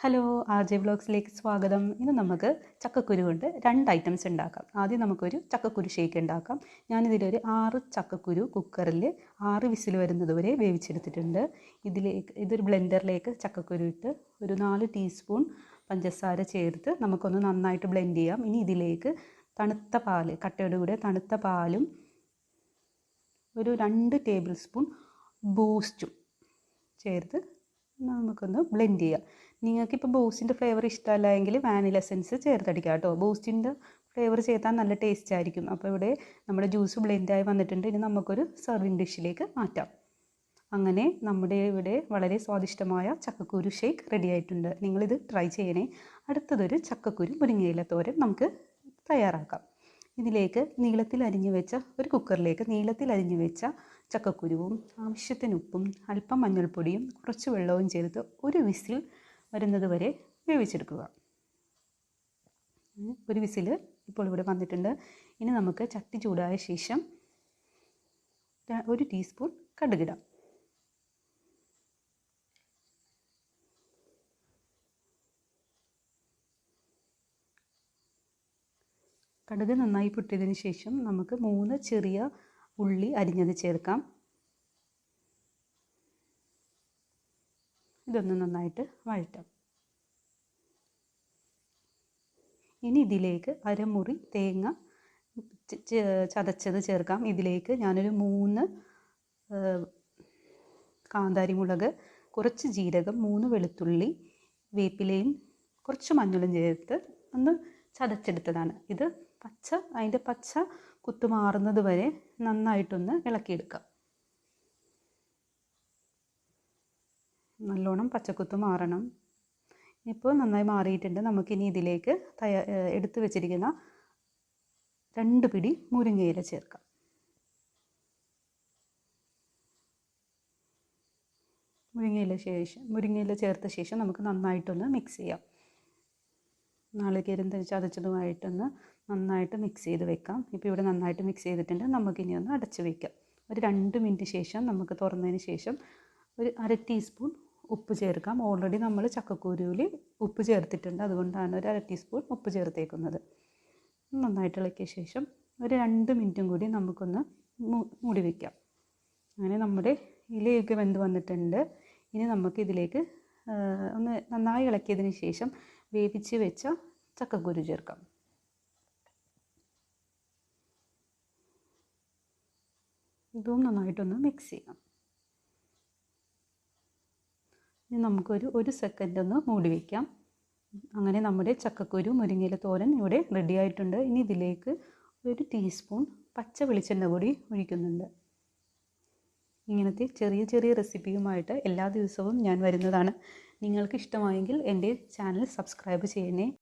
Hello, ആർ.ജെ വ്ളോഗ്സിലേക്ക് സ്വാഗതം. ഇന്ന് നമുക്ക് ചക്കക്കുരു കൊണ്ട് 2 ഐറ്റംസ് ഉണ്ടാക്കാം. ആദ്യം നമുക്കൊരു ചക്കക്കുരു ഷേക്ക് ഉണ്ടാക്കാം. ഞാനിതിലൊരു 6 ചക്കക്കുരു കുക്കറിൽ 6 വിസിൽ വരുന്നത് വരെ വേവിച്ചെടുത്തിട്ടുണ്ട്. ഇതൊരു ബ്ലെൻഡറിലേക്ക് ചക്കക്കുരു ഇട്ട് ഒരു 4 ടീസ്പൂൺ പഞ്ചസാര ചേർത്ത് നമുക്കൊന്ന് നന്നായിട്ട് ബ്ലെൻഡ് ചെയ്യാം. ഇനി ഇതിലേക്ക് തണുത്ത പാൽ, കട്ടയോട് കൂടെ തണുത്ത പാലും ഒരു 2 ടേബിൾ സ്പൂൺ ബൂസ്റ്റും ചേർത്ത് നമുക്കൊന്ന് ബ്ലെൻഡ് ചെയ്യാം. നിങ്ങൾക്കിപ്പോൾ ബൂസ്റ്റിൻ്റെ ഫ്ലേവർ ഇഷ്ടമല്ല എങ്കിൽ വാനില എസൻസ് ചേർത്തടിക്കാം കേട്ടോ. ബൂസ്റ്റിൻ്റെ ഫ്ലേവർ ചേർത്താൽ നല്ല ടേസ്റ്റ് ആയിരിക്കും. അപ്പോൾ ഇവിടെ നമ്മുടെ ജ്യൂസ് ബ്ലെൻഡായി വന്നിട്ടുണ്ട്. ഇനി നമുക്കൊരു സർവിങ് ഡിഷിലേക്ക് മാറ്റാം. അങ്ങനെ നമ്മുടെ ഇവിടെ വളരെ സ്വാദിഷ്ടമായ ചക്കക്കുരു ഷേക്ക് റെഡി ആയിട്ടുണ്ട്. നിങ്ങളിത് ട്രൈ ചെയ്യണേ. അടുത്തതൊരു ചക്കക്കുരു മുരിങ്ങയില തോരൻ നമുക്ക് തയ്യാറാക്കാം. ഇതിലേക്ക് ഒരു കുക്കറിലേക്ക് നീളത്തിൽ അരിഞ്ഞു വെച്ച ചക്കക്കുരുവും ആവശ്യത്തിന് ഉപ്പും അല്പം മഞ്ഞൾപ്പൊടിയും കുറച്ച് വെള്ളവും ചേർത്ത് ഒരു വിസിൽ വരുന്നത് വരെ വേവിച്ചെടുക്കുക. ഒരു വിസിൽ ഇപ്പോൾ ഇവിടെ വന്നിട്ടുണ്ട്. ഇനി നമുക്ക് ചട്ടി ചൂടായ ശേഷം 1 ടീസ്പൂൺ കടുകിടാം. കടുക് നന്നായി പൊട്ടിയതിന് ശേഷം നമുക്ക് 3 ചെറിയ ഉള്ളി അരിഞ്ഞത് ചേർക്കാം. ഇതൊന്ന് നന്നായിട്ട് വഴറ്റാം. ഇനി ഇതിലേക്ക് അരമുറി തേങ്ങ ചതച്ചത് ചേർക്കാം. ഇതിലേക്ക് ഞാനൊരു 3 കാന്താരി മുളക്, കുറച്ച് ജീരകം, 3 വെളുത്തുള്ളി, വേപ്പിലയും കുറച്ച് മഞ്ഞളും ചേർത്ത് ഒന്ന് ചതച്ചെടുത്തതാണ്. ഇത് അതിൻ്റെ പച്ച കുത്തു മാറുന്നത് വരെ നന്നായിട്ടൊന്ന് ഇളക്കിയെടുക്കാം. നല്ലോണം പച്ചക്കുത്ത് മാറണം. ഇപ്പോൾ നന്നായി മാറിയിട്ടുണ്ട്. നമുക്കിനി ഇതിലേക്ക് എടുത്തു വെച്ചിരിക്കുന്ന 2 പിടി മുരിങ്ങയില ചേർക്കാം. മുരിങ്ങയില ചേർത്ത ശേഷം നമുക്ക് നന്നായിട്ടൊന്ന് മിക്സ് ചെയ്യാം. നാളികേരം ചതച്ചതുമായിട്ടൊന്ന് നന്നായിട്ട് മിക്സ് ചെയ്ത് വെക്കാം. ഇപ്പോൾ ഇവിടെ നന്നായിട്ട് മിക്സ് ചെയ്തിട്ടുണ്ട്. നമുക്കിനി ഒന്ന് അടച്ച് വയ്ക്കാം. ഒരു 2 മിനിറ്റ് ശേഷം നമുക്ക് തുറന്നതിന് ശേഷം ഒരു 1/2 ടീസ്പൂൺ ഉപ്പ് ചേർക്കാം. ഓൾറെഡി നമ്മൾ ചക്കക്കുരുവിൽ ഉപ്പ് ചേർത്തിട്ടുണ്ട്, അതുകൊണ്ടാണ് ഒരു 1/2 ടീസ്പൂൺ ഉപ്പ് ചേർത്തേക്കുന്നത്. നന്നായിട്ട് ഇളക്കിയ ശേഷം ഒരു 2 മിനിറ്റും കൂടി നമുക്കൊന്ന് മൂടി വയ്ക്കാം. അങ്ങനെ നമ്മുടെ ഇലയൊക്കെ വെന്ത് വന്നിട്ടുണ്ട്. ഇനി നമുക്ക് ഇതിലേക്ക് ഒന്ന് നന്നായി ഇളക്കിയതിന് ശേഷം വേവിച്ച് വെച്ച ചക്കക്കുരു ചേർക്കാം. ഇതും നന്നായിട്ടൊന്ന് മിക്സ് ചെയ്യാം. ഇനി നമുക്കൊരു 1 സെക്കൻഡ് ഒന്ന് മൂടി വയ്ക്കാം. അങ്ങനെ നമ്മുടെ ചക്കക്കുരു മുരിങ്ങയില തോരൻ ഇവിടെ റെഡി ആയിട്ടുണ്ട്. ഇനി ഇതിലേക്ക് 1 ടീസ്പൂൺ പച്ച വെളിച്ചെണ്ണ കൂടി ഒഴിക്കുന്നുണ്ട്. ഇങ്ങനത്തെ ചെറിയ ചെറിയ റെസിപ്പിയുമായിട്ട് എല്ലാ ദിവസവും ഞാൻ വരുന്നതാണ്. നിങ്ങൾക്ക് ഇഷ്ടമായെങ്കിൽ എൻ്റെ ചാനൽ സബ്സ്ക്രൈബ് ചെയ്യണേ.